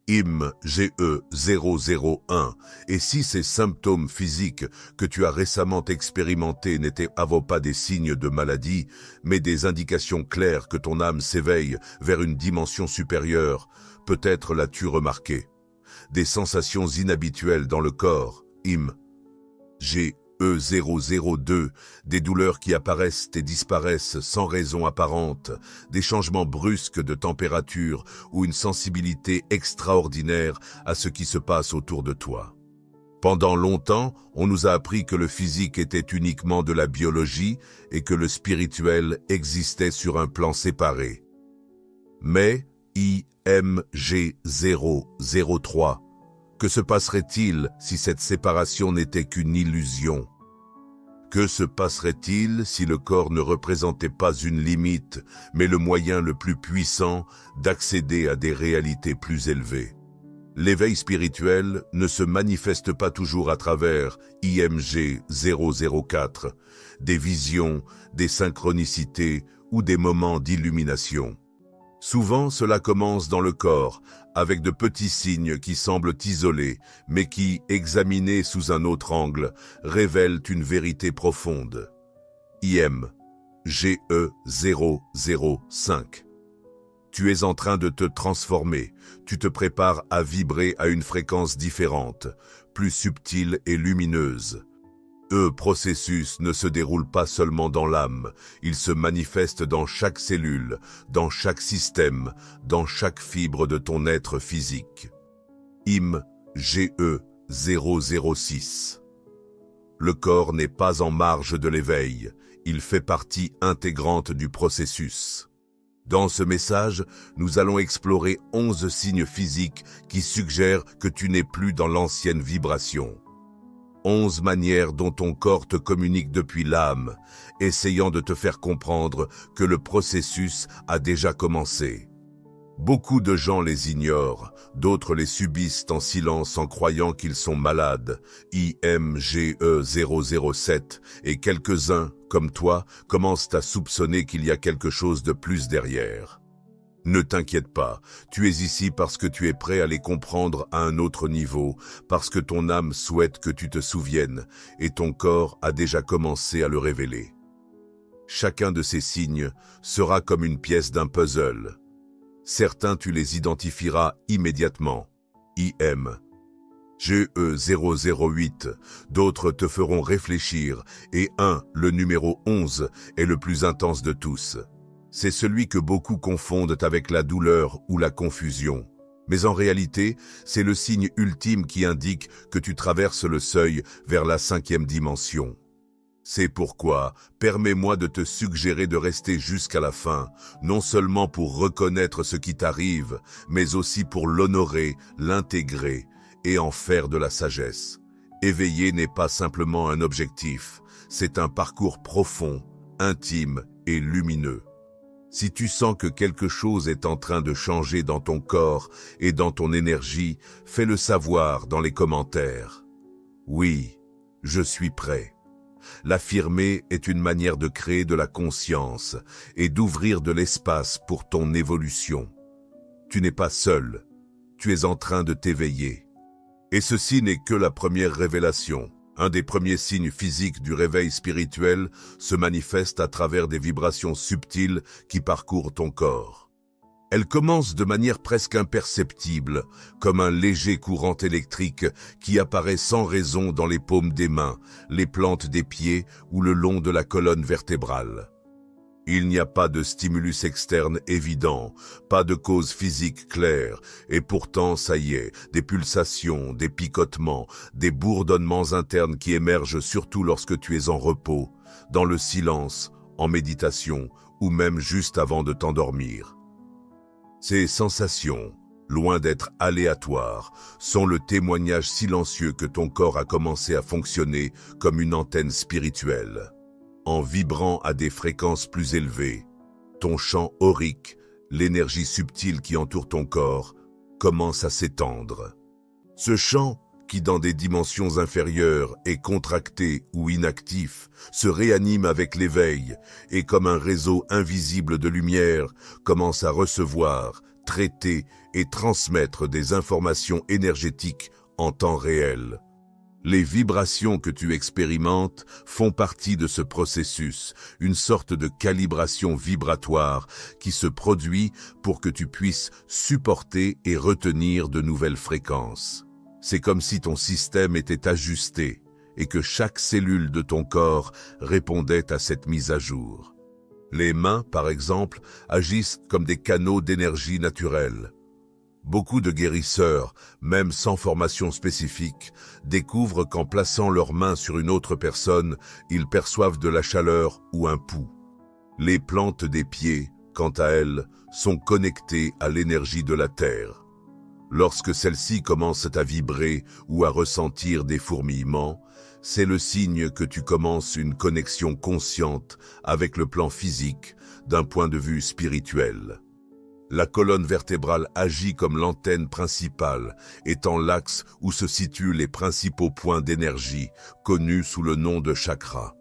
IM GE001, et si ces symptômes physiques que tu as récemment expérimentés n'étaient pas des signes de maladie, mais des indications claires que ton âme s'éveille vers une dimension supérieure, peut-être l'as-tu remarqué. Des sensations inhabituelles dans le corps, IM GE002, des douleurs qui apparaissent et disparaissent sans raison apparente, des changements brusques de température ou une sensibilité extraordinaire à ce qui se passe autour de toi. Pendant longtemps, on nous a appris que le physique était uniquement de la biologie et que le spirituel existait sur un plan séparé. Mais IMG003, que se passerait-il si cette séparation n'était qu'une illusion? Que se passerait-il si le corps ne représentait pas une limite, mais le moyen le plus puissant d'accéder à des réalités plus élevées? L'éveil spirituel ne se manifeste pas toujours à travers IMG 004, des visions, des synchronicités ou des moments d'illumination. Souvent, cela commence dans le corps, avec de petits signes qui semblent isolés, mais qui, examinés sous un autre angle, révèlent une vérité profonde. IM GE005. Tu es en train de te transformer, tu te prépares à vibrer à une fréquence différente, plus subtile et lumineuse. Ce processus ne se déroule pas seulement dans l'âme, il se manifeste dans chaque cellule, dans chaque système, dans chaque fibre de ton être physique. IM GE006. Le corps n'est pas en marge de l'éveil, il fait partie intégrante du processus. Dans ce message, nous allons explorer 11 signes physiques qui suggèrent que tu n'es plus dans l'ancienne vibration. 11 manières dont ton corps te communique depuis l'âme, essayant de te faire comprendre que le processus a déjà commencé. Beaucoup de gens les ignorent, d'autres les subissent en silence en croyant qu'ils sont malades, IMGE007, et quelques-uns, comme toi, commencent à soupçonner qu'il y a quelque chose de plus derrière. Ne t'inquiète pas, tu es ici parce que tu es prêt à les comprendre à un autre niveau, parce que ton âme souhaite que tu te souviennes, et ton corps a déjà commencé à le révéler. Chacun de ces signes sera comme une pièce d'un puzzle. Certains tu les identifieras immédiatement, IM GE008, d'autres te feront réfléchir, et le numéro 11, est le plus intense de tous. C'est celui que beaucoup confondent avec la douleur ou la confusion. Mais en réalité, c'est le signe ultime qui indique que tu traverses le seuil vers la 5e dimension. C'est pourquoi, permets-moi de te suggérer de rester jusqu'à la fin, non seulement pour reconnaître ce qui t'arrive, mais aussi pour l'honorer, l'intégrer et en faire de la sagesse. Éveiller n'est pas simplement un objectif, c'est un parcours profond, intime et lumineux. Si tu sens que quelque chose est en train de changer dans ton corps et dans ton énergie, fais-le savoir dans les commentaires. Oui, je suis prêt. L'affirmer est une manière de créer de la conscience et d'ouvrir de l'espace pour ton évolution. Tu n'es pas seul, tu es en train de t'éveiller. Et ceci n'est que la première révélation. Un des premiers signes physiques du réveil spirituel se manifeste à travers des vibrations subtiles qui parcourent ton corps. Elles commencent de manière presque imperceptible, comme un léger courant électrique qui apparaît sans raison dans les paumes des mains, les plantes des pieds ou le long de la colonne vertébrale. Il n'y a pas de stimulus externe évident, pas de cause physique claire, et pourtant, ça y est, des pulsations, des picotements, des bourdonnements internes qui émergent surtout lorsque tu es en repos, dans le silence, en méditation, ou même juste avant de t'endormir. Ces sensations, loin d'être aléatoires, sont le témoignage silencieux que ton corps a commencé à fonctionner comme une antenne spirituelle. En vibrant à des fréquences plus élevées, ton champ aurique, l'énergie subtile qui entoure ton corps, commence à s'étendre. Ce champ, qui dans des dimensions inférieures est contracté ou inactif, se réanime avec l'éveil et comme un réseau invisible de lumière, commence à recevoir, traiter et transmettre des informations énergétiques en temps réel. Les vibrations que tu expérimentes font partie de ce processus, une sorte de calibration vibratoire qui se produit pour que tu puisses supporter et retenir de nouvelles fréquences. C'est comme si ton système était ajusté et que chaque cellule de ton corps répondait à cette mise à jour. Les mains, par exemple, agissent comme des canaux d'énergie naturelle. Beaucoup de guérisseurs, même sans formation spécifique, découvrent qu'en plaçant leurs mains sur une autre personne, ils perçoivent de la chaleur ou un pouls. Les plantes des pieds, quant à elles, sont connectées à l'énergie de la terre. Lorsque celles-ci commencent à vibrer ou à ressentir des fourmillements, c'est le signe que tu commences une connexion consciente avec le plan physique d'un point de vue spirituel. La colonne vertébrale agit comme l'antenne principale, étant l'axe où se situent les principaux points d'énergie, connus sous le nom de chakras.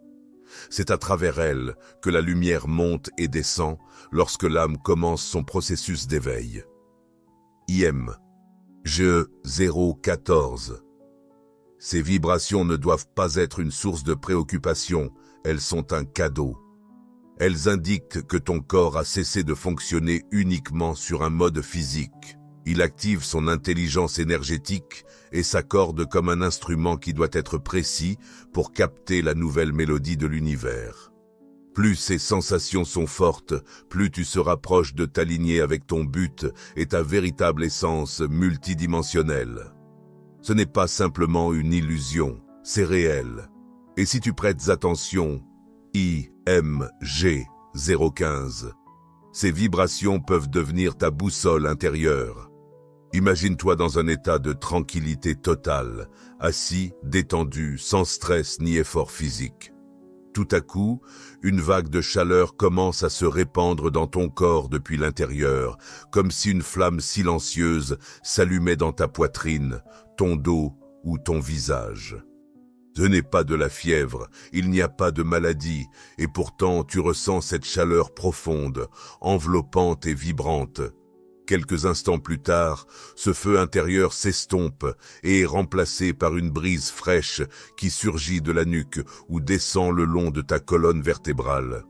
C'est à travers elle que la lumière monte et descend lorsque l'âme commence son processus d'éveil. IM Je 014. Ces vibrations ne doivent pas être une source de préoccupation, elles sont un cadeau. Elles indiquent que ton corps a cessé de fonctionner uniquement sur un mode physique. Il active son intelligence énergétique et s'accorde comme un instrument qui doit être précis pour capter la nouvelle mélodie de l'univers. Plus ces sensations sont fortes, plus tu seras proche de t'aligner avec ton but et ta véritable essence multidimensionnelle. Ce n'est pas simplement une illusion, c'est réel. Et si tu prêtes attention, IMG 015, ces vibrations peuvent devenir ta boussole intérieure. Imagine-toi dans un état de tranquillité totale, assis, détendu, sans stress ni effort physique. Tout à coup, une vague de chaleur commence à se répandre dans ton corps depuis l'intérieur, comme si une flamme silencieuse s'allumait dans ta poitrine, ton dos ou ton visage. Ce n'est pas de la fièvre, il n'y a pas de maladie, et pourtant tu ressens cette chaleur profonde, enveloppante et vibrante. Quelques instants plus tard, ce feu intérieur s'estompe et est remplacé par une brise fraîche qui surgit de la nuque ou descend le long de ta colonne vertébrale.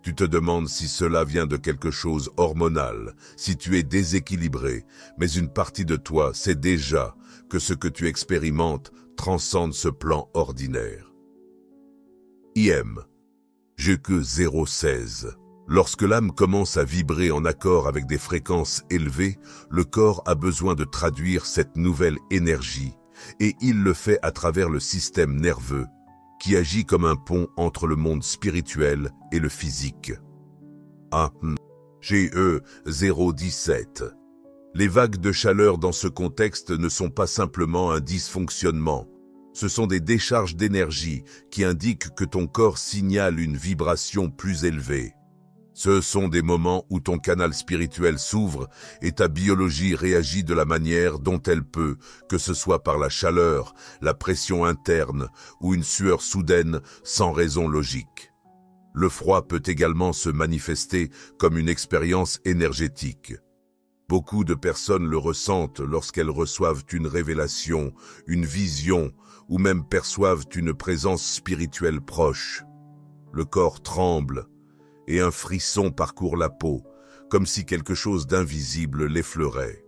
Tu te demandes si cela vient de quelque chose hormonal, si tu es déséquilibré, mais une partie de toi sait déjà que ce que tu expérimentes transcende ce plan ordinaire. IM GQ 016. Lorsque l'âme commence à vibrer en accord avec des fréquences élevées, le corps a besoin de traduire cette nouvelle énergie, et il le fait à travers le système nerveux, qui agit comme un pont entre le monde spirituel et le physique. GE 017. Les vagues de chaleur dans ce contexte ne sont pas simplement un dysfonctionnement. Ce sont des décharges d'énergie qui indiquent que ton corps signale une vibration plus élevée. Ce sont des moments où ton canal spirituel s'ouvre et ta biologie réagit de la manière dont elle peut, que ce soit par la chaleur, la pression interne ou une sueur soudaine sans raison logique. Le froid peut également se manifester comme une expérience énergétique. Beaucoup de personnes le ressentent lorsqu'elles reçoivent une révélation, une vision ou même perçoivent une présence spirituelle proche. Le corps tremble et un frisson parcourt la peau, comme si quelque chose d'invisible l'effleurait.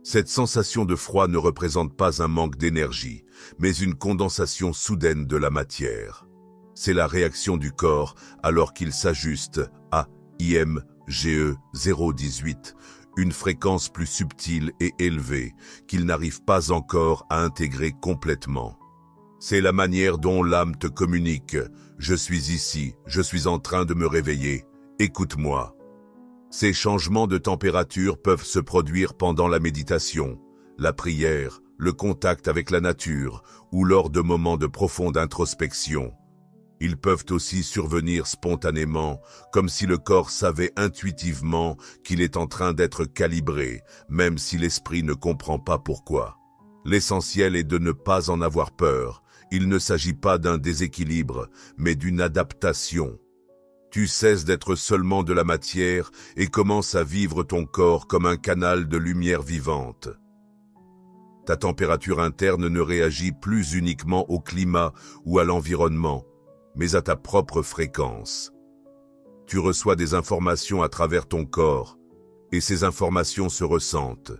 Cette sensation de froid ne représente pas un manque d'énergie, mais une condensation soudaine de la matière. C'est la réaction du corps alors qu'il s'ajuste à IMGE 018, une fréquence plus subtile et élevée qu'il n'arrive pas encore à intégrer complètement. C'est la manière dont l'âme te communique. Je suis ici, je suis en train de me réveiller, écoute-moi. Ces changements de température peuvent se produire pendant la méditation, la prière, le contact avec la nature ou lors de moments de profonde introspection. Ils peuvent aussi survenir spontanément, comme si le corps savait intuitivement qu'il est en train d'être calibré, même si l'esprit ne comprend pas pourquoi. L'essentiel est de ne pas en avoir peur. Il ne s'agit pas d'un déséquilibre, mais d'une adaptation. Tu cesses d'être seulement de la matière et commences à vivre ton corps comme un canal de lumière vivante. Ta température interne ne réagit plus uniquement au climat ou à l'environnement, mais à ta propre fréquence. Tu reçois des informations à travers ton corps, et ces informations se ressentent.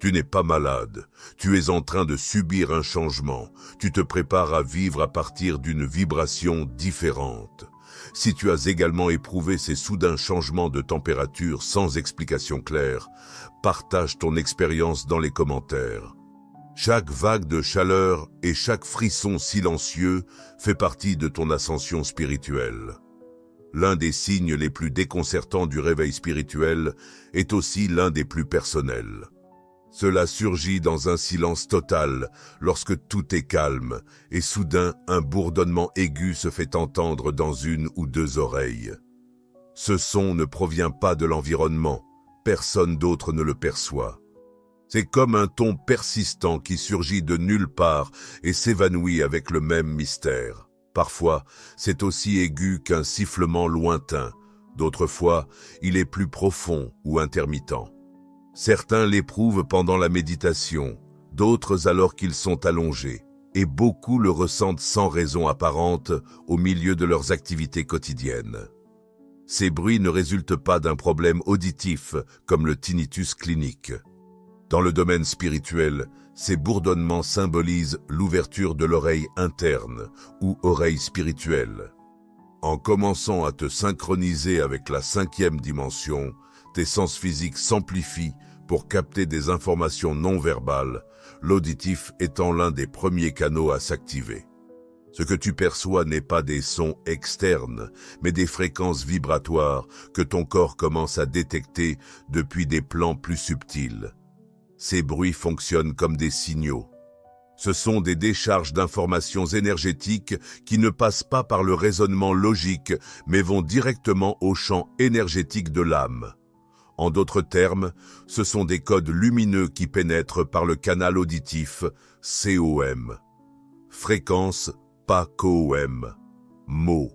Tu n'es pas malade, tu es en train de subir un changement, tu te prépares à vivre à partir d'une vibration différente. Si tu as également éprouvé ces soudains changements de température sans explication claire, partage ton expérience dans les commentaires. Chaque vague de chaleur et chaque frisson silencieux fait partie de ton ascension spirituelle. L'un des signes les plus déconcertants du réveil spirituel est aussi l'un des plus personnels. Cela surgit dans un silence total, lorsque tout est calme, et soudain un bourdonnement aigu se fait entendre dans une ou deux oreilles. Ce son ne provient pas de l'environnement, personne d'autre ne le perçoit. C'est comme un ton persistant qui surgit de nulle part et s'évanouit avec le même mystère. Parfois, c'est aussi aigu qu'un sifflement lointain, d'autres fois, il est plus profond ou intermittent. Certains l'éprouvent pendant la méditation, d'autres alors qu'ils sont allongés, et beaucoup le ressentent sans raison apparente au milieu de leurs activités quotidiennes. Ces bruits ne résultent pas d'un problème auditif comme le tinnitus clinique. Dans le domaine spirituel, ces bourdonnements symbolisent l'ouverture de l'oreille interne ou oreille spirituelle. En commençant à te synchroniser avec la 5e dimension, tes sens physiques s'amplifient pour capter des informations non verbales, l'auditif étant l'un des premiers canaux à s'activer. Ce que tu perçois n'est pas des sons externes, mais des fréquences vibratoires que ton corps commence à détecter depuis des plans plus subtils. Ces bruits fonctionnent comme des signaux. Ce sont des décharges d'informations énergétiques qui ne passent pas par le raisonnement logique, mais vont directement au champ énergétique de l'âme. En d'autres termes, ce sont des codes lumineux qui pénètrent par le canal auditif COM. Fréquence, pas COM. Mots.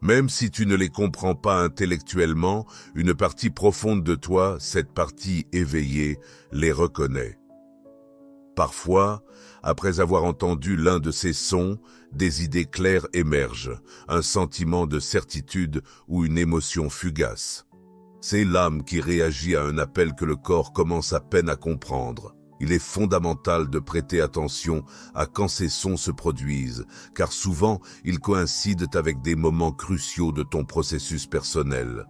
Même si tu ne les comprends pas intellectuellement, une partie profonde de toi, cette partie éveillée, les reconnaît. Parfois, après avoir entendu l'un de ces sons, des idées claires émergent, un sentiment de certitude ou une émotion fugace. C'est l'âme qui réagit à un appel que le corps commence à peine à comprendre. Il est fondamental de prêter attention à quand ces sons se produisent, car souvent ils coïncident avec des moments cruciaux de ton processus personnel.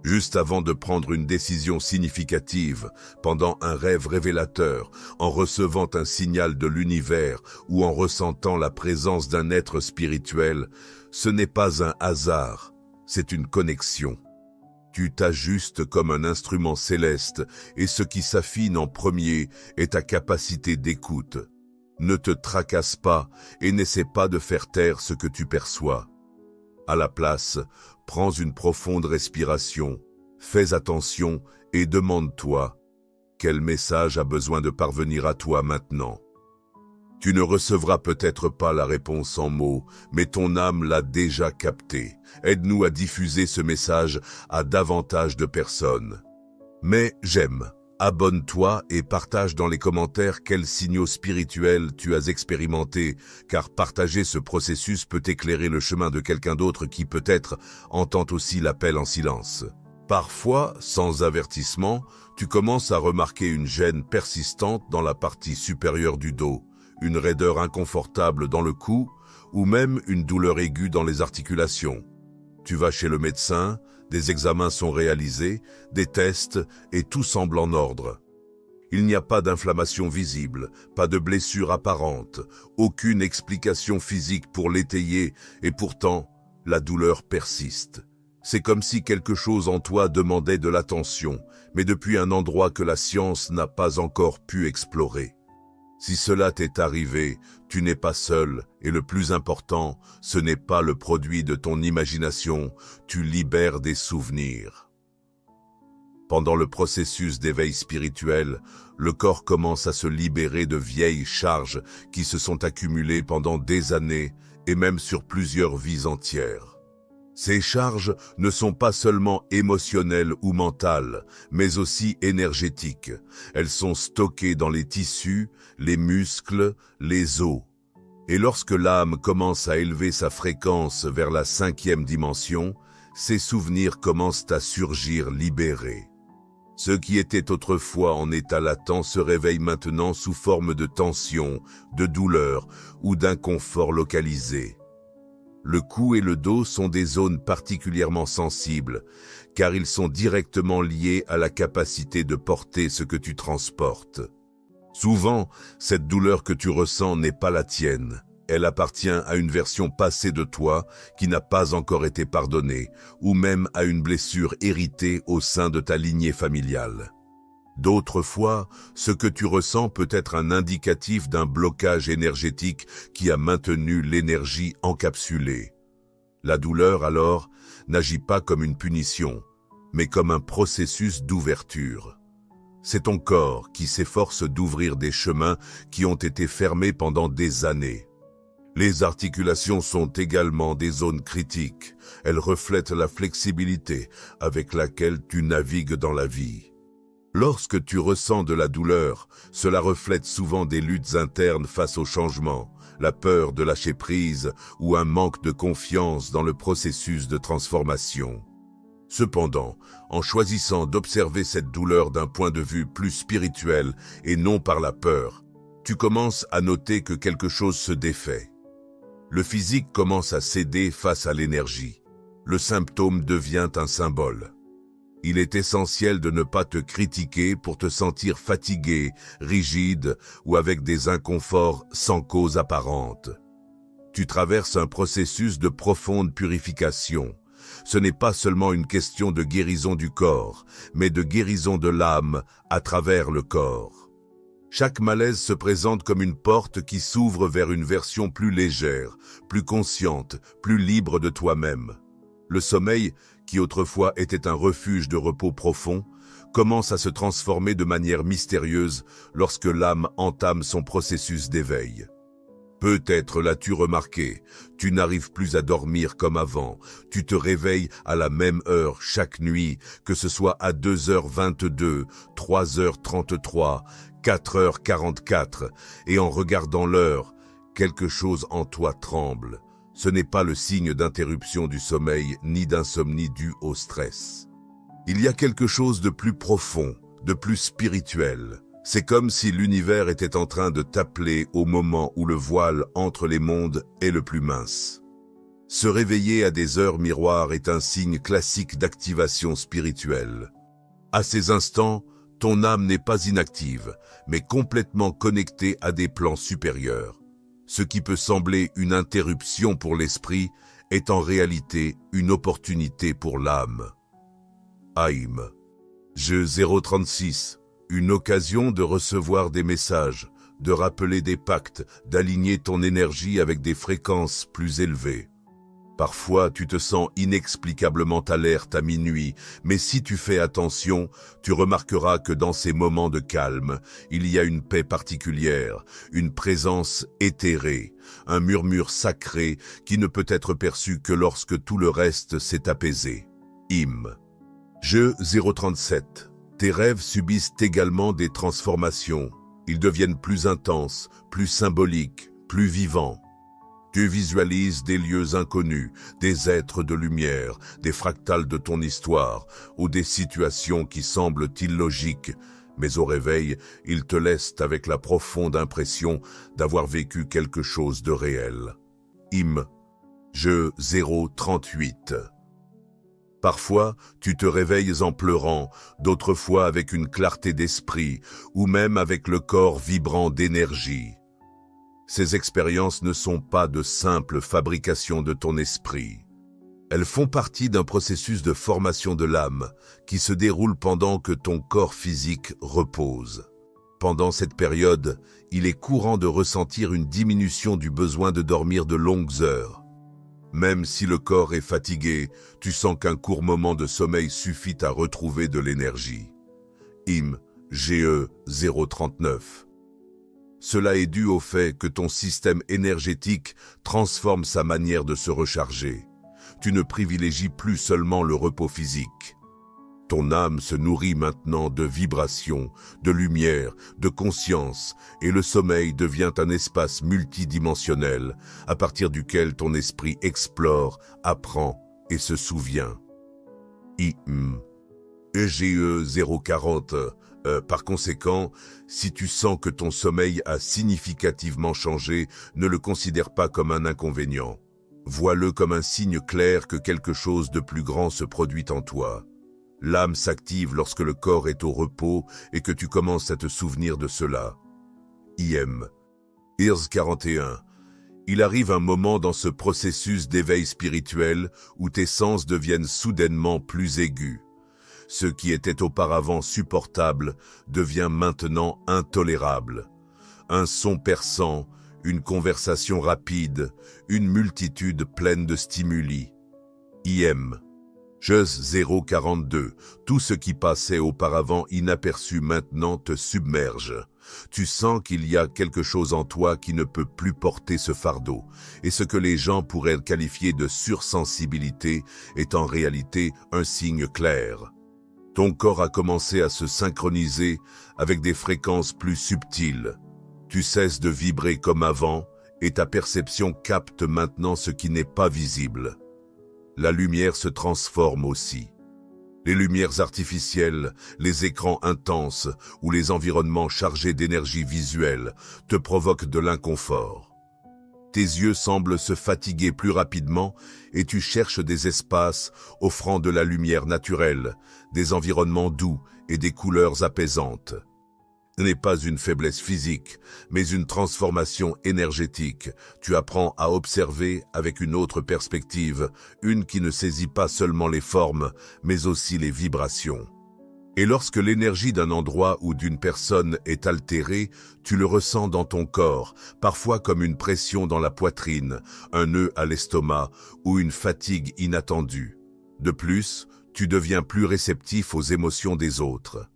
Juste avant de prendre une décision significative, pendant un rêve révélateur, en recevant un signal de l'univers ou en ressentant la présence d'un être spirituel, ce n'est pas un hasard, c'est une connexion. Tu t'ajustes comme un instrument céleste et ce qui s'affine en premier est ta capacité d'écoute. Ne te tracasse pas et n'essaie pas de faire taire ce que tu perçois. À la place, prends une profonde respiration, fais attention et demande-toi quel message a besoin de parvenir à toi maintenant. Tu ne recevras peut-être pas la réponse en mots, mais ton âme l'a déjà capté. Aide-nous à diffuser ce message à davantage de personnes. Mais j'aime. Abonne-toi et partage dans les commentaires quels signaux spirituels tu as expérimentés, car partager ce processus peut éclairer le chemin de quelqu'un d'autre qui peut-être entend aussi l'appel en silence. Parfois, sans avertissement, tu commences à remarquer une gêne persistante dans la partie supérieure du dos, une raideur inconfortable dans le cou ou même une douleur aiguë dans les articulations. Tu vas chez le médecin, des examens sont réalisés, des tests et tout semble en ordre. Il n'y a pas d'inflammation visible, pas de blessure apparente, aucune explication physique pour l'étayer et pourtant, la douleur persiste. C'est comme si quelque chose en toi demandait de l'attention, mais depuis un endroit que la science n'a pas encore pu explorer. Si cela t'est arrivé, tu n'es pas seul, et le plus important, ce n'est pas le produit de ton imagination, tu libères des souvenirs. Pendant le processus d'éveil spirituel, le corps commence à se libérer de vieilles charges qui se sont accumulées pendant des années et même sur plusieurs vies entières. Ces charges ne sont pas seulement émotionnelles ou mentales, mais aussi énergétiques. Elles sont stockées dans les tissus, les muscles, les os. Et lorsque l'âme commence à élever sa fréquence vers la 5e dimension, ces souvenirs commencent à surgir libérés. Ce qui était autrefois en état latent se réveille maintenant sous forme de tension, de douleur ou d'inconfort localisé. Le cou et le dos sont des zones particulièrement sensibles, car ils sont directement liés à la capacité de porter ce que tu transportes. Souvent, cette douleur que tu ressens n'est pas la tienne. Elle appartient à une version passée de toi qui n'a pas encore été pardonnée, ou même à une blessure héritée au sein de ta lignée familiale. D'autres fois, ce que tu ressens peut être un indicatif d'un blocage énergétique qui a maintenu l'énergie encapsulée. La douleur, alors, n'agit pas comme une punition, mais comme un processus d'ouverture. C'est ton corps qui s'efforce d'ouvrir des chemins qui ont été fermés pendant des années. Les articulations sont également des zones critiques. Elles reflètent la flexibilité avec laquelle tu navigues dans la vie. Lorsque tu ressens de la douleur, cela reflète souvent des luttes internes face au changement, la peur de lâcher prise ou un manque de confiance dans le processus de transformation. Cependant, en choisissant d'observer cette douleur d'un point de vue plus spirituel et non par la peur, tu commences à noter que quelque chose se défait. Le physique commence à céder face à l'énergie. Le symptôme devient un symbole. Il est essentiel de ne pas te critiquer pour te sentir fatigué, rigide ou avec des inconforts sans cause apparente. Tu traverses un processus de profonde purification. Ce n'est pas seulement une question de guérison du corps, mais de guérison de l'âme à travers le corps. Chaque malaise se présente comme une porte qui s'ouvre vers une version plus légère, plus consciente, plus libre de toi-même. Le sommeil, qui autrefois était un refuge de repos profond, commence à se transformer de manière mystérieuse lorsque l'âme entame son processus d'éveil. Peut-être l'as-tu remarqué, tu n'arrives plus à dormir comme avant, tu te réveilles à la même heure chaque nuit, que ce soit à 2h22, 3h33, 4h44, et en regardant l'heure, quelque chose en toi tremble. Ce n'est pas le signe d'interruption du sommeil ni d'insomnie due au stress. Il y a quelque chose de plus profond, de plus spirituel. C'est comme si l'univers était en train de t'appeler au moment où le voile entre les mondes est le plus mince. Se réveiller à des heures miroirs est un signe classique d'activation spirituelle. À ces instants, ton âme n'est pas inactive, mais complètement connectée à des plans supérieurs. Ce qui peut sembler une interruption pour l'esprit est en réalité une opportunité pour l'âme. Haïm. Jeu 036. Une occasion de recevoir des messages, de rappeler des pactes, d'aligner ton énergie avec des fréquences plus élevées. Parfois, tu te sens inexplicablement alerte à minuit, mais si tu fais attention, tu remarqueras que dans ces moments de calme, il y a une paix particulière, une présence éthérée, un murmure sacré qui ne peut être perçu que lorsque tout le reste s'est apaisé. Hymne. Jeu 037. Tes rêves subissent également des transformations. Ils deviennent plus intenses, plus symboliques, plus vivants. Tu visualises des lieux inconnus, des êtres de lumière, des fractales de ton histoire, ou des situations qui semblent illogiques, mais au réveil, ils te laissent avec la profonde impression d'avoir vécu quelque chose de réel. Hymne. Jeu 038. Parfois, tu te réveilles en pleurant, d'autres fois avec une clarté d'esprit, ou même avec le corps vibrant d'énergie. Ces expériences ne sont pas de simples fabrications de ton esprit. Elles font partie d'un processus de formation de l'âme qui se déroule pendant que ton corps physique repose. Pendant cette période, il est courant de ressentir une diminution du besoin de dormir de longues heures. Même si le corps est fatigué, tu sens qu'un court moment de sommeil suffit à retrouver de l'énergie. Hymne. GE 039. Cela est dû au fait que ton système énergétique transforme sa manière de se recharger. Tu ne privilégies plus seulement le repos physique. Ton âme se nourrit maintenant de vibrations, de lumière, de conscience, et le sommeil devient un espace multidimensionnel à partir duquel ton esprit explore, apprend et se souvient. EGE 040. Par conséquent, si tu sens que ton sommeil a significativement changé, ne le considère pas comme un inconvénient. Vois-le comme un signe clair que quelque chose de plus grand se produit en toi. L'âme s'active lorsque le corps est au repos et que tu commences à te souvenir de cela. IRS 41. Il arrive un moment dans ce processus d'éveil spirituel où tes sens deviennent soudainement plus aigus. Ce qui était auparavant supportable devient maintenant intolérable. Un son perçant, une conversation rapide, une multitude pleine de stimuli. JES 042. Tout ce qui passait auparavant inaperçu maintenant te submerge. Tu sens qu'il y a quelque chose en toi qui ne peut plus porter ce fardeau, et ce que les gens pourraient qualifier de sursensibilité est en réalité un signe clair. Ton corps a commencé à se synchroniser avec des fréquences plus subtiles. Tu cesses de vibrer comme avant, et ta perception capte maintenant ce qui n'est pas visible. La lumière se transforme aussi. Les lumières artificielles, les écrans intenses ou les environnements chargés d'énergie visuelle te provoquent de l'inconfort. Tes yeux semblent se fatiguer plus rapidement et tu cherches des espaces offrant de la lumière naturelle, des environnements doux et des couleurs apaisantes. Ce n'est pas une faiblesse physique, mais une transformation énergétique. Tu apprends à observer avec une autre perspective, une qui ne saisit pas seulement les formes, mais aussi les vibrations. Et lorsque l'énergie d'un endroit ou d'une personne est altérée, tu le ressens dans ton corps, parfois comme une pression dans la poitrine, un nœud à l'estomac ou une fatigue inattendue. De plus, tu deviens plus réceptif aux émotions des autres.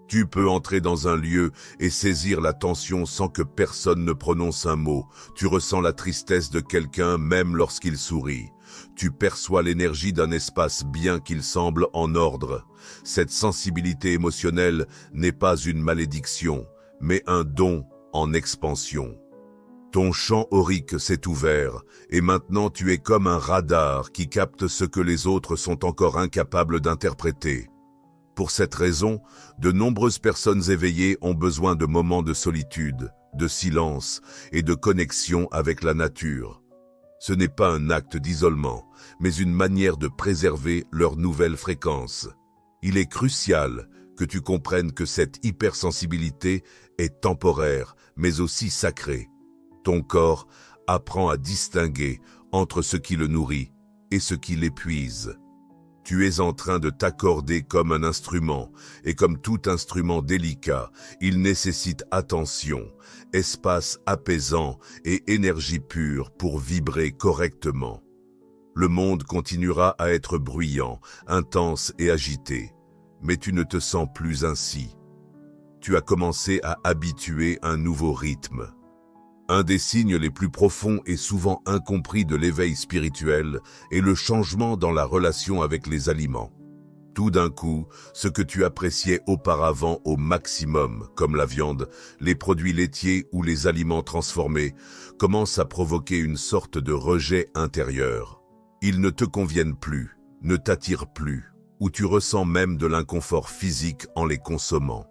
Tu peux entrer dans un lieu et saisir la tension sans que personne ne prononce un mot. Tu ressens la tristesse de quelqu'un même lorsqu'il sourit. Tu perçois l'énergie d'un espace bien qu'il semble en ordre. Cette sensibilité émotionnelle n'est pas une malédiction, mais un don en expansion. Ton champ aurique s'est ouvert et maintenant tu es comme un radar qui capte ce que les autres sont encore incapables d'interpréter. Pour cette raison, de nombreuses personnes éveillées ont besoin de moments de solitude, de silence et de connexion avec la nature. Ce n'est pas un acte d'isolement, mais une manière de préserver leur nouvelle fréquence. Il est crucial que tu comprennes que cette hypersensibilité est temporaire, mais aussi sacrée. Ton corps apprend à distinguer entre ce qui le nourrit et ce qui l'épuise. Tu es en train de t'accorder comme un instrument, et comme tout instrument délicat, il nécessite attention, espace apaisant et énergie pure pour vibrer correctement. Le monde continuera à être bruyant, intense et agité, mais tu ne te sens plus ainsi. Tu as commencé à habituer un nouveau rythme. Un des signes les plus profonds et souvent incompris de l'éveil spirituel est le changement dans la relation avec les aliments. Tout d'un coup, ce que tu appréciais auparavant au maximum, comme la viande, les produits laitiers ou les aliments transformés, commence à provoquer une sorte de rejet intérieur. Ils ne te conviennent plus, ne t'attirent plus, ou tu ressens même de l'inconfort physique en les consommant.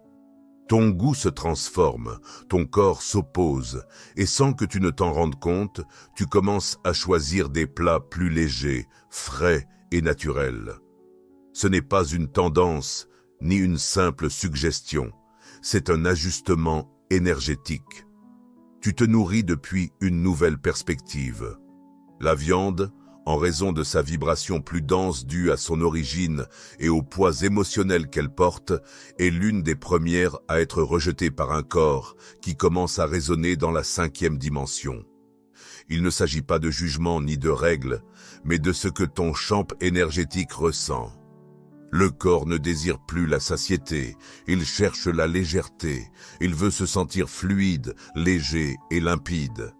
Ton goût se transforme, ton corps s'oppose, et sans que tu ne t'en rendes compte, tu commences à choisir des plats plus légers, frais et naturels. Ce n'est pas une tendance, ni une simple suggestion, c'est un ajustement énergétique. Tu te nourris depuis une nouvelle perspective. La viande, en raison de sa vibration plus dense due à son origine et au poids émotionnel qu'elle porte, est l'une des premières à être rejetée par un corps qui commence à résonner dans la 5e dimension. Il ne s'agit pas de jugement ni de règles, mais de ce que ton champ énergétique ressent. Le corps ne désire plus la satiété, il cherche la légèreté, il veut se sentir fluide, léger et limpide.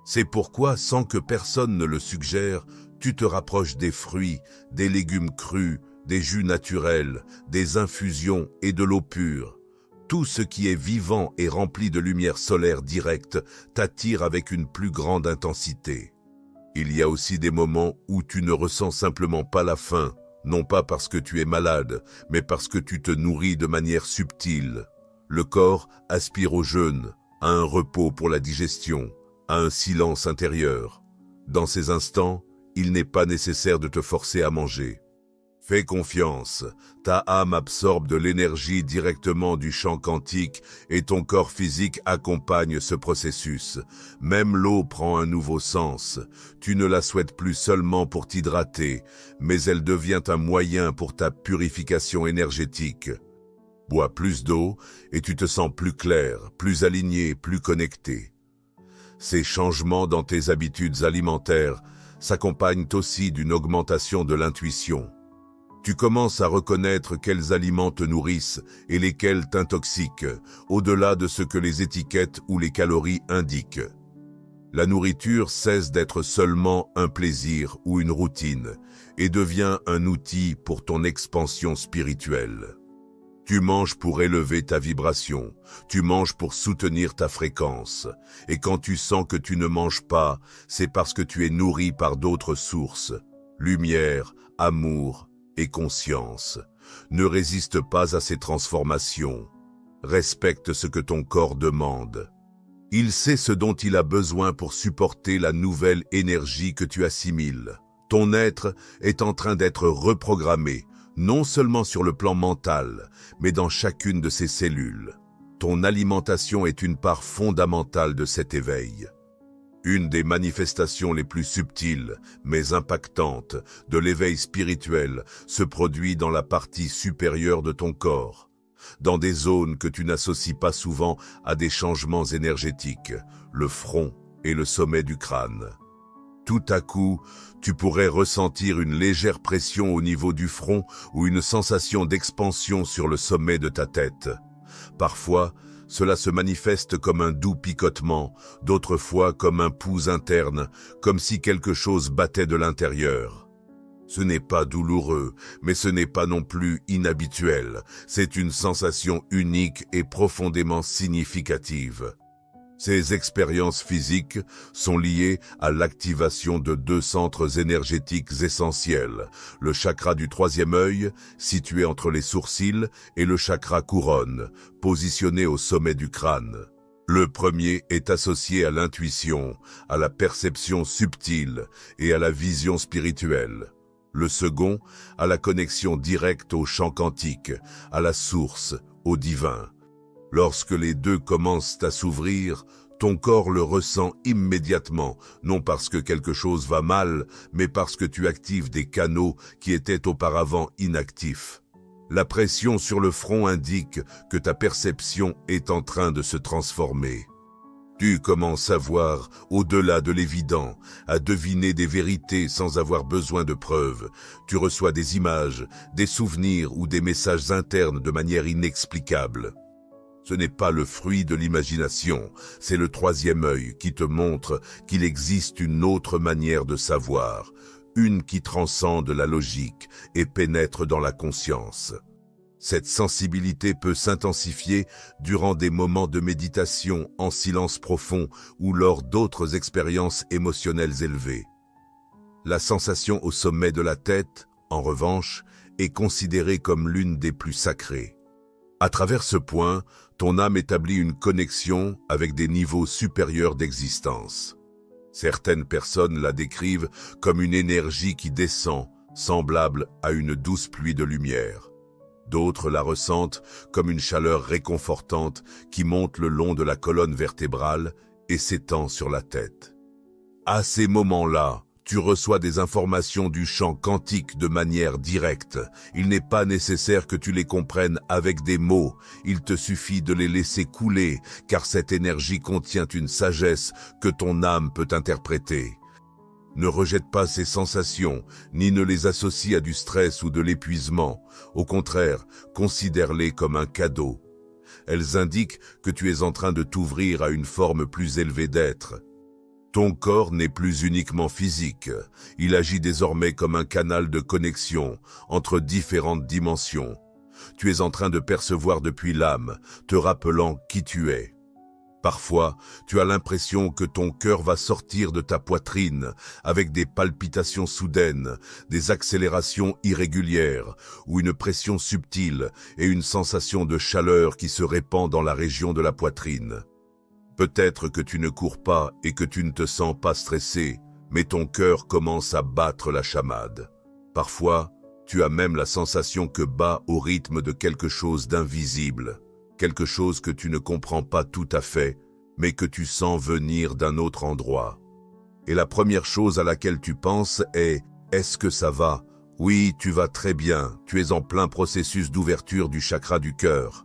C'est pourquoi, sans que personne ne le suggère, Tu te rapproches des fruits, des légumes crus, des jus naturels, des infusions et de l'eau pure. Tout ce qui est vivant et rempli de lumière solaire directe t'attire avec une plus grande intensité. Il y a aussi des moments où tu ne ressens simplement pas la faim, non pas parce que tu es malade, mais parce que tu te nourris de manière subtile. Le corps aspire au jeûne, à un repos pour la digestion, à un silence intérieur. Dans ces instants, il n'est pas nécessaire de te forcer à manger. Fais confiance, ta âme absorbe de l'énergie directement du champ quantique et ton corps physique accompagne ce processus. Même l'eau prend un nouveau sens. Tu ne la souhaites plus seulement pour t'hydrater, mais elle devient un moyen pour ta purification énergétique. Bois plus d'eau et tu te sens plus clair, plus aligné, plus connecté. Ces changements dans tes habitudes alimentaires s'accompagnent aussi d'une augmentation de l'intuition. Tu commences à reconnaître quels aliments te nourrissent et lesquels t'intoxiquent, au-delà de ce que les étiquettes ou les calories indiquent. La nourriture cesse d'être seulement un plaisir ou une routine et devient un outil pour ton expansion spirituelle. Tu manges pour élever ta vibration, tu manges pour soutenir ta fréquence. Et quand tu sens que tu ne manges pas, c'est parce que tu es nourri par d'autres sources. Lumière, amour et conscience. Ne résiste pas à ces transformations. Respecte ce que ton corps demande. Il sait ce dont il a besoin pour supporter la nouvelle énergie que tu assimiles. Ton être est en train d'être reprogrammé, non seulement sur le plan mental, mais dans chacune de ses cellules. Ton alimentation est une part fondamentale de cet éveil. Une des manifestations les plus subtiles, mais impactantes, de l'éveil spirituel se produit dans la partie supérieure de ton corps, dans des zones que tu n'associes pas souvent à des changements énergétiques, le front et le sommet du crâne. Tout à coup, tu pourrais ressentir une légère pression au niveau du front ou une sensation d'expansion sur le sommet de ta tête. Parfois, cela se manifeste comme un doux picotement, d'autres fois comme un pouls interne, comme si quelque chose battait de l'intérieur. Ce n'est pas douloureux, mais ce n'est pas non plus inhabituel. C'est une sensation unique et profondément significative. Ces expériences physiques sont liées à l'activation de deux centres énergétiques essentiels, le chakra du troisième œil, situé entre les sourcils, et le chakra couronne, positionné au sommet du crâne. Le premier est associé à l'intuition, à la perception subtile et à la vision spirituelle. Le second, à la connexion directe au champ quantique, à la source, au divin. Lorsque les deux commencent à s'ouvrir, ton corps le ressent immédiatement, non parce que quelque chose va mal, mais parce que tu actives des canaux qui étaient auparavant inactifs. La pression sur le front indique que ta perception est en train de se transformer. Tu commences à voir au-delà de l'évident, à deviner des vérités sans avoir besoin de preuves. Tu reçois des images, des souvenirs ou des messages internes de manière inexplicable. Ce n'est pas le fruit de l'imagination, c'est le troisième œil qui te montre qu'il existe une autre manière de savoir, une qui transcende la logique et pénètre dans la conscience. Cette sensibilité peut s'intensifier durant des moments de méditation en silence profond ou lors d'autres expériences émotionnelles élevées. La sensation au sommet de la tête, en revanche, est considérée comme l'une des plus sacrées. À travers ce point, ton âme établit une connexion avec des niveaux supérieurs d'existence. Certaines personnes la décrivent comme une énergie qui descend, semblable à une douce pluie de lumière. D'autres la ressentent comme une chaleur réconfortante qui monte le long de la colonne vertébrale et s'étend sur la tête. À ces moments-là, tu reçois des informations du champ quantique de manière directe. Il n'est pas nécessaire que tu les comprennes avec des mots. Il te suffit de les laisser couler, car cette énergie contient une sagesse que ton âme peut interpréter. Ne rejette pas ces sensations, ni ne les associe à du stress ou de l'épuisement. Au contraire, considère-les comme un cadeau. Elles indiquent que tu es en train de t'ouvrir à une forme plus élevée d'être. Ton corps n'est plus uniquement physique, il agit désormais comme un canal de connexion entre différentes dimensions. Tu es en train de percevoir depuis l'âme, te rappelant qui tu es. Parfois, tu as l'impression que ton cœur va sortir de ta poitrine avec des palpitations soudaines, des accélérations irrégulières ou une pression subtile et une sensation de chaleur qui se répand dans la région de la poitrine. Peut-être que tu ne cours pas et que tu ne te sens pas stressé, mais ton cœur commence à battre la chamade. Parfois, tu as même la sensation que bat au rythme de quelque chose d'invisible, quelque chose que tu ne comprends pas tout à fait, mais que tu sens venir d'un autre endroit. Et la première chose à laquelle tu penses est « Est-ce que ça va ?» Oui, tu vas très bien, tu es en plein processus d'ouverture du chakra du cœur.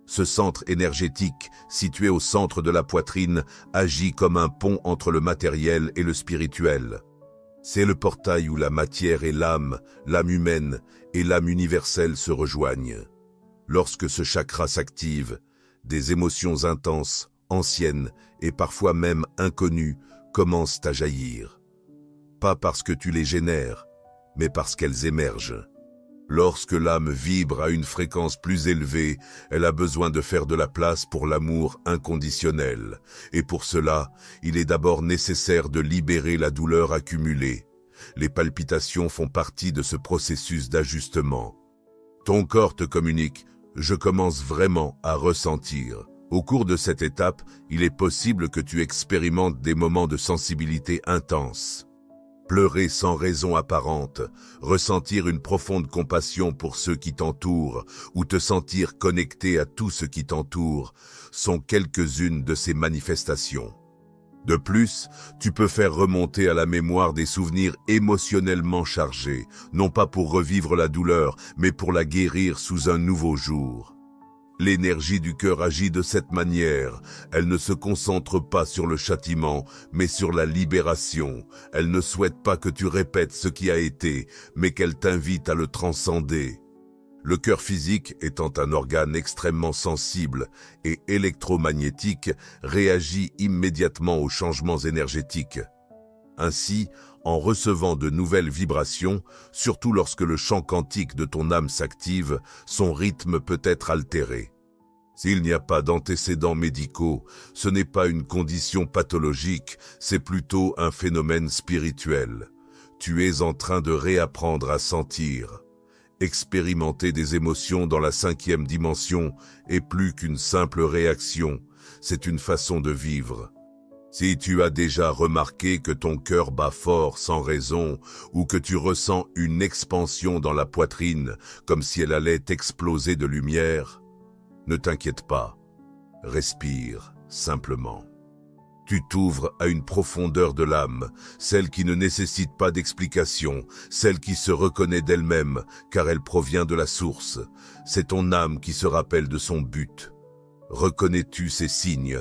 Ce centre énergétique, situé au centre de la poitrine, agit comme un pont entre le matériel et le spirituel. C'est le portail où la matière et l'âme humaine et l'âme universelle se rejoignent. Lorsque ce chakra s'active, des émotions intenses, anciennes et parfois même inconnues commencent à jaillir. Pas parce que tu les génères, mais parce qu'elles émergent. Lorsque l'âme vibre à une fréquence plus élevée, elle a besoin de faire de la place pour l'amour inconditionnel. Et pour cela, il est d'abord nécessaire de libérer la douleur accumulée. Les palpitations font partie de ce processus d'ajustement. Ton corps te communique « Je commence vraiment à ressentir ». Au cours de cette étape, il est possible que tu expérimentes des moments de sensibilité intense. Pleurer sans raison apparente, ressentir une profonde compassion pour ceux qui t'entourent ou te sentir connecté à tout ce qui t'entoure sont quelques-unes de ces manifestations. De plus, tu peux faire remonter à la mémoire des souvenirs émotionnellement chargés, non pas pour revivre la douleur, mais pour la guérir sous un nouveau jour. L'énergie du cœur agit de cette manière. Elle ne se concentre pas sur le châtiment, mais sur la libération. Elle ne souhaite pas que tu répètes ce qui a été, mais qu'elle t'invite à le transcender. Le cœur physique, étant un organe extrêmement sensible et électromagnétique, réagit immédiatement aux changements énergétiques. Ainsi, en recevant de nouvelles vibrations, surtout lorsque le champ quantique de ton âme s'active, son rythme peut être altéré. S'il n'y a pas d'antécédents médicaux, ce n'est pas une condition pathologique, c'est plutôt un phénomène spirituel. Tu es en train de réapprendre à sentir. Expérimenter des émotions dans la 5e dimension est plus qu'une simple réaction, c'est une façon de vivre. Si tu as déjà remarqué que ton cœur bat fort sans raison ou que tu ressens une expansion dans la poitrine comme si elle allait exploser de lumière, ne t'inquiète pas, respire simplement. Tu t'ouvres à une profondeur de l'âme, celle qui ne nécessite pas d'explication, celle qui se reconnaît d'elle-même car elle provient de la source. C'est ton âme qui se rappelle de son but. Reconnais-tu ces signes ?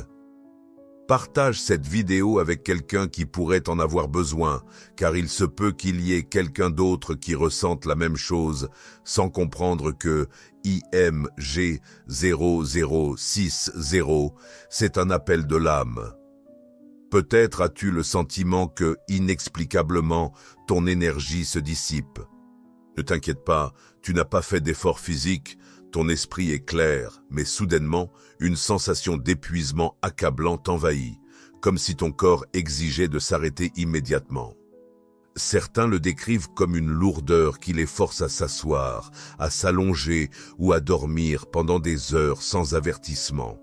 Partage cette vidéo avec quelqu'un qui pourrait en avoir besoin, car il se peut qu'il y ait quelqu'un d'autre qui ressente la même chose, sans comprendre que IMG 0060, c'est un appel de l'âme. Peut-être as-tu le sentiment que, inexplicablement, ton énergie se dissipe. Ne t'inquiète pas, tu n'as pas fait d'effort physique, ton esprit est clair, mais soudainement, une sensation d'épuisement accablant t'envahit, comme si ton corps exigeait de s'arrêter immédiatement. Certains le décrivent comme une lourdeur qui les force à s'asseoir, à s'allonger ou à dormir pendant des heures sans avertissement.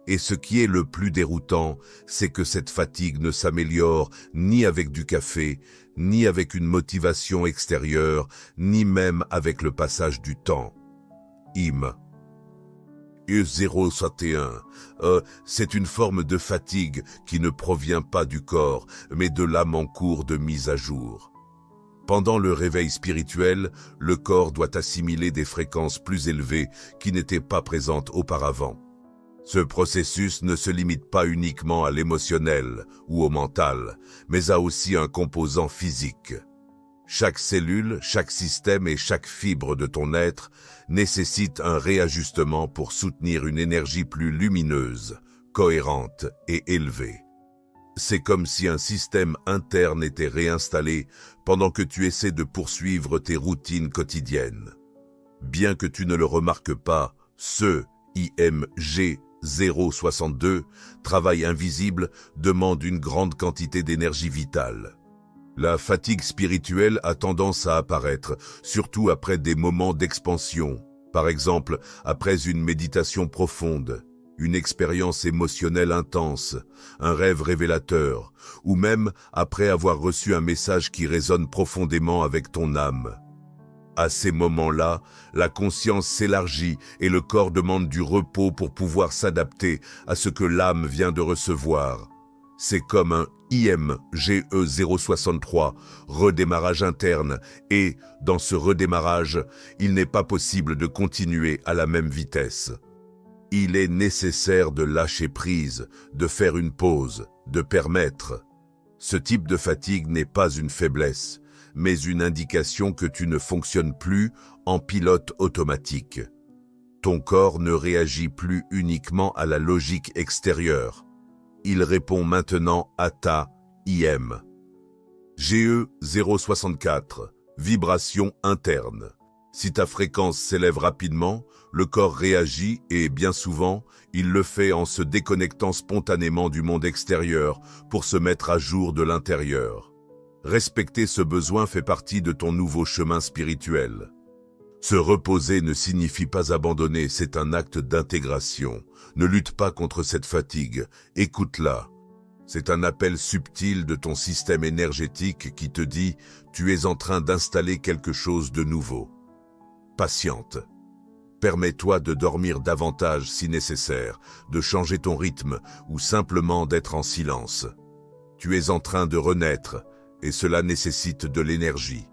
Et ce qui est le plus déroutant, c'est que cette fatigue ne s'améliore ni avec du café, ni avec une motivation extérieure, ni même avec le passage du temps. E061, c'est une forme de fatigue qui ne provient pas du corps, mais de l'âme en cours de mise à jour. Pendant le réveil spirituel, le corps doit assimiler des fréquences plus élevées qui n'étaient pas présentes auparavant. Ce processus ne se limite pas uniquement à l'émotionnel ou au mental, mais a aussi un composant physique. Chaque cellule, chaque système et chaque fibre de ton être nécessite un réajustement pour soutenir une énergie plus lumineuse, cohérente et élevée. C'est comme si un système interne était réinstallé pendant que tu essaies de poursuivre tes routines quotidiennes. Bien que tu ne le remarques pas, ce IMG 062, travail invisible, demande une grande quantité d'énergie vitale. La fatigue spirituelle a tendance à apparaître, surtout après des moments d'expansion, par exemple après une méditation profonde, une expérience émotionnelle intense, un rêve révélateur, ou même après avoir reçu un message qui résonne profondément avec ton âme. À ces moments-là, la conscience s'élargit et le corps demande du repos pour pouvoir s'adapter à ce que l'âme vient de recevoir. C'est comme un IMGE 063, redémarrage interne, et, dans ce redémarrage, il n'est pas possible de continuer à la même vitesse. Il est nécessaire de lâcher prise, de faire une pause, de permettre. Ce type de fatigue n'est pas une faiblesse, mais une indication que tu ne fonctionnes plus en pilote automatique. Ton corps ne réagit plus uniquement à la logique extérieure. Il répond maintenant à ta IM. GE 064, vibration interne. Si ta fréquence s'élève rapidement, le corps réagit et, bien souvent, il le fait en se déconnectant spontanément du monde extérieur pour se mettre à jour de l'intérieur. Respecter ce besoin fait partie de ton nouveau chemin spirituel. Se reposer ne signifie pas abandonner, c'est un acte d'intégration. Ne lutte pas contre cette fatigue, écoute-la. C'est un appel subtil de ton système énergétique qui te dit « tu es en train d'installer quelque chose de nouveau ». Patiente. Permets-toi de dormir davantage si nécessaire, de changer ton rythme ou simplement d'être en silence. Tu es en train de renaître et cela nécessite de l'énergie.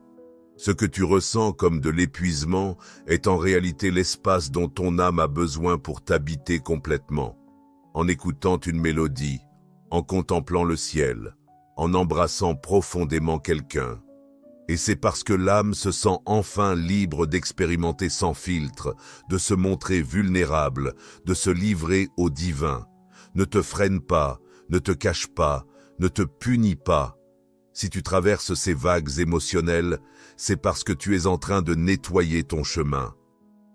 Ce que tu ressens comme de l'épuisement est en réalité l'espace dont ton âme a besoin pour t'habiter complètement. En écoutant une mélodie, en contemplant le ciel, en embrassant profondément quelqu'un. Et c'est parce que l'âme se sent enfin libre d'expérimenter sans filtre, de se montrer vulnérable, de se livrer au divin. Ne te freine pas, ne te cache pas, ne te punis pas. Si tu traverses ces vagues émotionnelles, c'est parce que tu es en train de nettoyer ton chemin.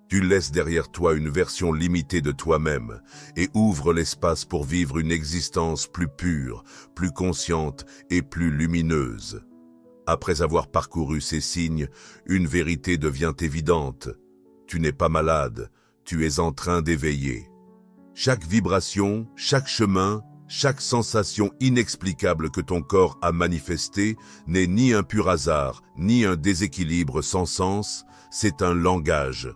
Tu laisses derrière toi une version limitée de toi-même et ouvres l'espace pour vivre une existence plus pure, plus consciente et plus lumineuse. Après avoir parcouru ces signes, une vérité devient évidente. Tu n'es pas malade, tu es en train d'éveiller. Chaque vibration, chaque chemin, chaque sensation inexplicable que ton corps a manifestée n'est ni un pur hasard, ni un déséquilibre sans sens, c'est un langage.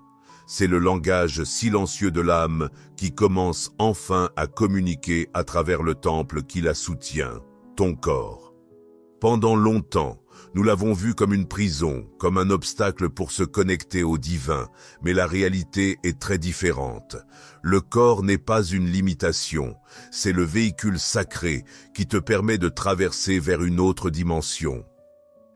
C'est le langage silencieux de l'âme qui commence enfin à communiquer à travers le temple qui la soutient, ton corps. Pendant longtemps, nous l'avons vu comme une prison, comme un obstacle pour se connecter au divin, mais la réalité est très différente. Le corps n'est pas une limitation, c'est le véhicule sacré qui te permet de traverser vers une autre dimension.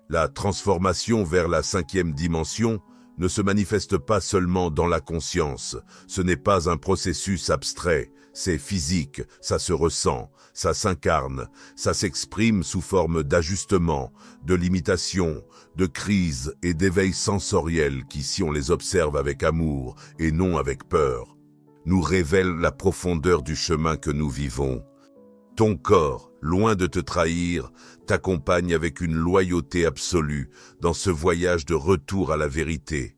La transformation vers la 5e dimension ne se manifeste pas seulement dans la conscience, ce n'est pas un processus abstrait, c'est physique, ça se ressent, ça s'incarne, ça s'exprime sous forme d'ajustement, de limitation, de crise et d'éveil sensoriel qui, si on les observe avec amour et non avec peur, nous révèlent la profondeur du chemin que nous vivons. Ton corps, loin de te trahir, t'accompagne avec une loyauté absolue dans ce voyage de retour à la vérité.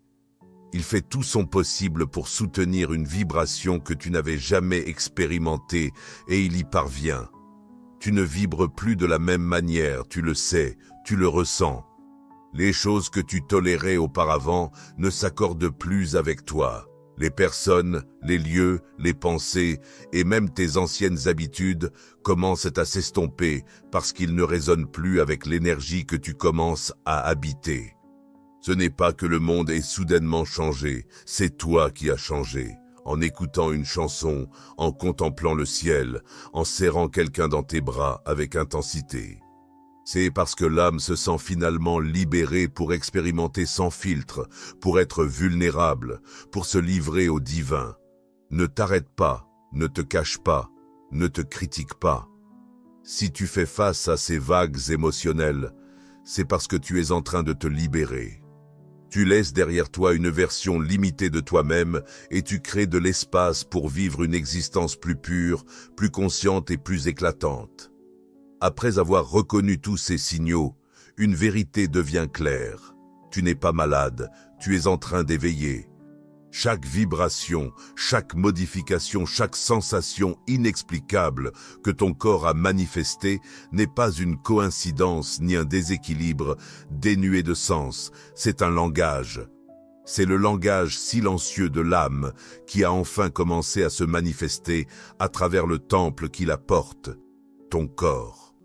Il fait tout son possible pour soutenir une vibration que tu n'avais jamais expérimentée et il y parvient. Tu ne vibres plus de la même manière, tu le sais, tu le ressens. Les choses que tu tolérais auparavant ne s'accordent plus avec toi. Les personnes, les lieux, les pensées et même tes anciennes habitudes commencent à s'estomper parce qu'ils ne résonnent plus avec l'énergie que tu commences à habiter. Ce n'est pas que le monde ait soudainement changé, c'est toi qui as changé. En écoutant une chanson, en contemplant le ciel, en serrant quelqu'un dans tes bras avec intensité. C'est parce que l'âme se sent finalement libérée pour expérimenter sans filtre, pour être vulnérable, pour se livrer au divin. Ne t'arrête pas, ne te cache pas, ne te critique pas. Si tu fais face à ces vagues émotionnelles, c'est parce que tu es en train de te libérer. Tu laisses derrière toi une version limitée de toi-même et tu crées de l'espace pour vivre une existence plus pure, plus consciente et plus éclatante. Après avoir reconnu tous ces signaux, une vérité devient claire. Tu n'es pas malade, tu es en train d'éveiller. Chaque vibration, chaque modification, chaque sensation inexplicable que ton corps a manifestée n'est pas une coïncidence ni un déséquilibre dénué de sens, c'est un langage. C'est le langage silencieux de l'âme qui a enfin commencé à se manifester à travers le temple qui la porte, ton corps.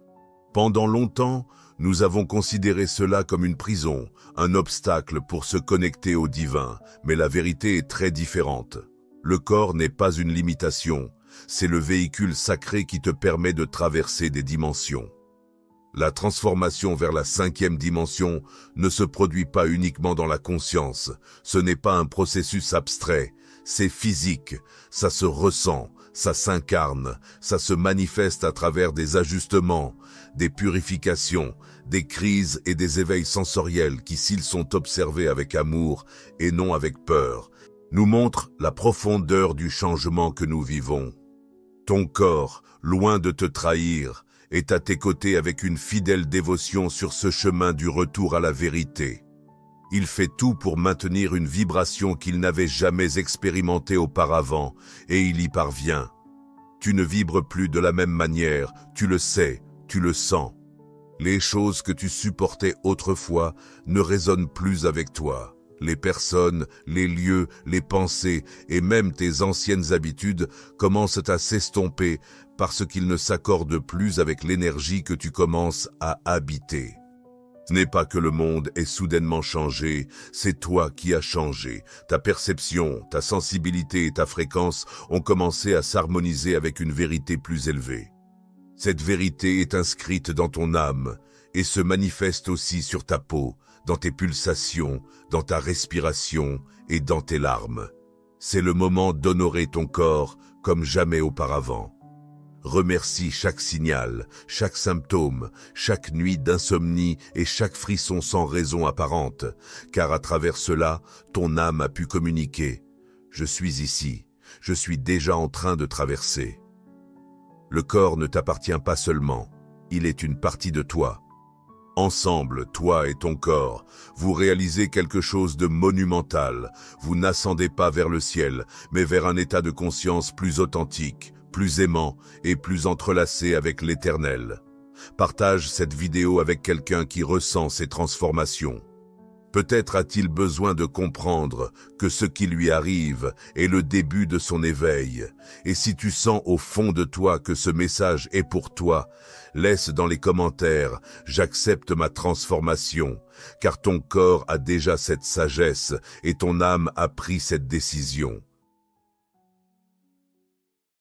Pendant longtemps, nous avons considéré cela comme une prison, un obstacle pour se connecter au divin, mais la vérité est très différente. Le corps n'est pas une limitation, c'est le véhicule sacré qui te permet de traverser des dimensions. La transformation vers la 5e dimension ne se produit pas uniquement dans la conscience, ce n'est pas un processus abstrait, c'est physique, ça se ressent, ça s'incarne, ça se manifeste à travers des ajustements, des purifications, des crises et des éveils sensoriels qui, s'ils sont observés avec amour et non avec peur, nous montrent la profondeur du changement que nous vivons. Ton corps, loin de te trahir, est à tes côtés avec une fidèle dévotion sur ce chemin du retour à la vérité. Il fait tout pour maintenir une vibration qu'il n'avait jamais expérimentée auparavant, et il y parvient. Tu ne vibres plus de la même manière, tu le sais, tu le sens. Les choses que tu supportais autrefois ne résonnent plus avec toi. Les personnes, les lieux, les pensées et même tes anciennes habitudes commencent à s'estomper parce qu'ils ne s'accordent plus avec l'énergie que tu commences à habiter. Ce n'est pas que le monde ait soudainement changé, c'est toi qui as changé. Ta perception, ta sensibilité et ta fréquence ont commencé à s'harmoniser avec une vérité plus élevée. Cette vérité est inscrite dans ton âme et se manifeste aussi sur ta peau, dans tes pulsations, dans ta respiration et dans tes larmes. C'est le moment d'honorer ton corps comme jamais auparavant. Remercie chaque signal, chaque symptôme, chaque nuit d'insomnie et chaque frisson sans raison apparente, car à travers cela, ton âme a pu communiquer. Je suis ici, je suis déjà en train de traverser. Le corps ne t'appartient pas seulement, il est une partie de toi. Ensemble, toi et ton corps, vous réalisez quelque chose de monumental. Vous n'ascendez pas vers le ciel, mais vers un état de conscience plus authentique, plus aimant et plus entrelacé avec l'Éternel. Partage cette vidéo avec quelqu'un qui ressent ces transformations. Peut-être a-t-il besoin de comprendre que ce qui lui arrive est le début de son éveil. Et si tu sens au fond de toi que ce message est pour toi, laisse dans les commentaires « J'accepte ma transformation » car ton corps a déjà cette sagesse et ton âme a pris cette décision.